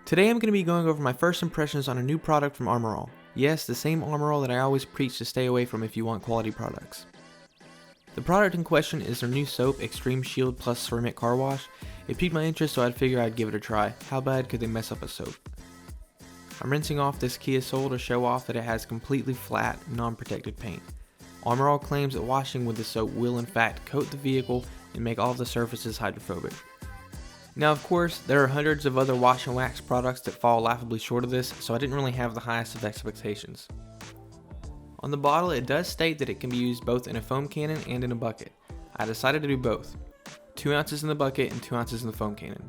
Today I'm going to be going over my first impressions on a new product from Armor All. Yes, the same Armor All that I always preach to stay away from if you want quality products. The product in question is their new soap, Extreme Shield Plus Ceramic Car Wash. It piqued my interest, so I'd figure I'd give it a try. How bad could they mess up a soap? I'm rinsing off this Kia Soul to show off that it has completely flat, non-protected paint. Armor All claims that washing with the soap will in fact coat the vehicle and make all of the surfaces hydrophobic. Now of course, there are hundreds of other wash and wax products that fall laughably short of this, so I didn't really have the highest of expectations. On the bottle it does state that it can be used both in a foam cannon and in a bucket. I decided to do both. 2 ounces in the bucket and 2 ounces in the foam cannon.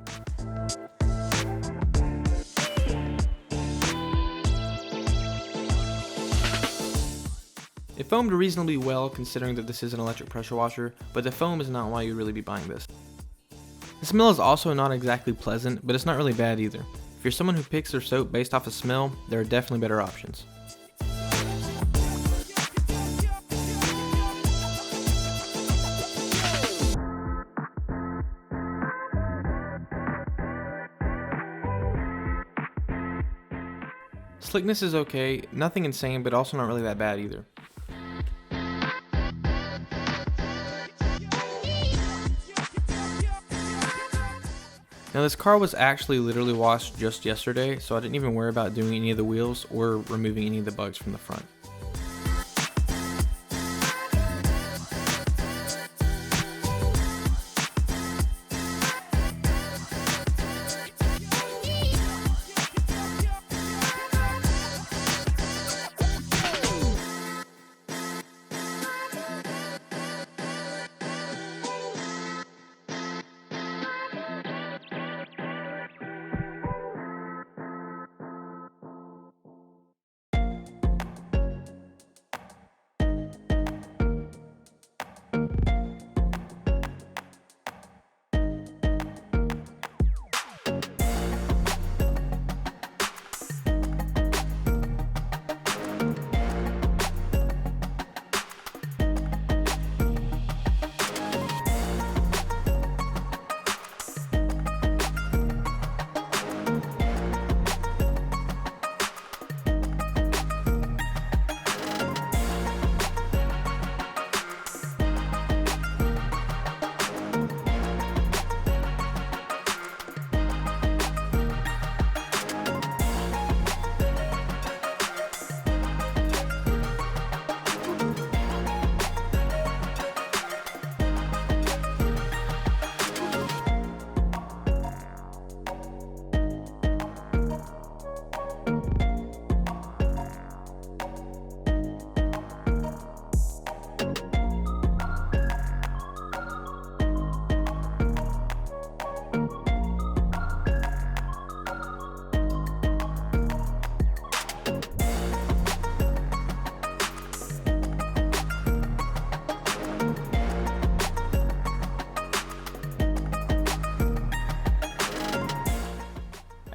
It foamed reasonably well considering that this is an electric pressure washer, but the foam is not why you'd really be buying this. The smell is also not exactly pleasant, but it's not really bad either. If you're someone who picks their soap based off of smell, there are definitely better options. Slickness is okay, nothing insane, but also not really that bad either. Now this car was actually literally washed just yesterday, so I didn't even worry about doing any of the wheels or removing any of the bugs from the front.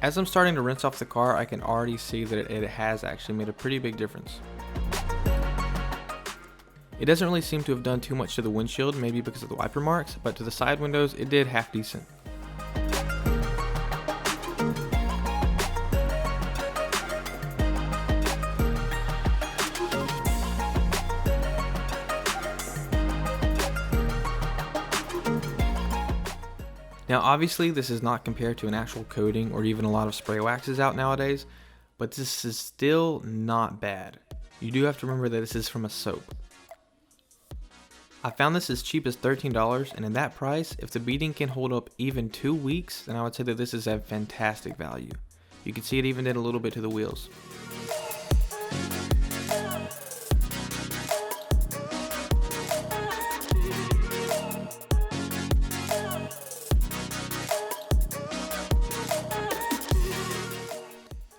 As I'm starting to rinse off the car, I can already see that it has actually made a pretty big difference. It doesn't really seem to have done too much to the windshield, maybe because of the wiper marks, but to the side windows it did half decent. Now obviously this is not compared to an actual coating or even a lot of spray waxes out nowadays, but this is still not bad. You do have to remember that this is from a soap. I found this as cheap as $13, and at that price, if the beading can hold up even 2 weeks, then I would say that this is a fantastic value. You can see it even did a little bit to the wheels.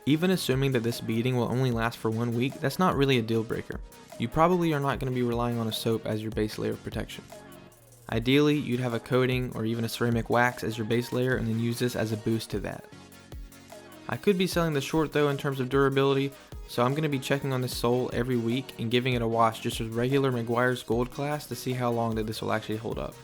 Even assuming that this beading will only last for 1 week, that's not really a deal breaker. You probably are not going to be relying on a soap as your base layer of protection. Ideally, you'd have a coating or even a ceramic wax as your base layer and then use this as a boost to that. I could be selling this short though in terms of durability, so I'm going to be checking on this sole every week and giving it a wash just with regular Meguiar's Gold Class to see how long that this will actually hold up.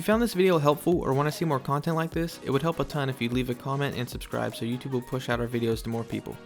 found this video helpful or want to see more content like this, it would help a ton if you leave a comment and subscribe so YouTube will push out our videos to more people.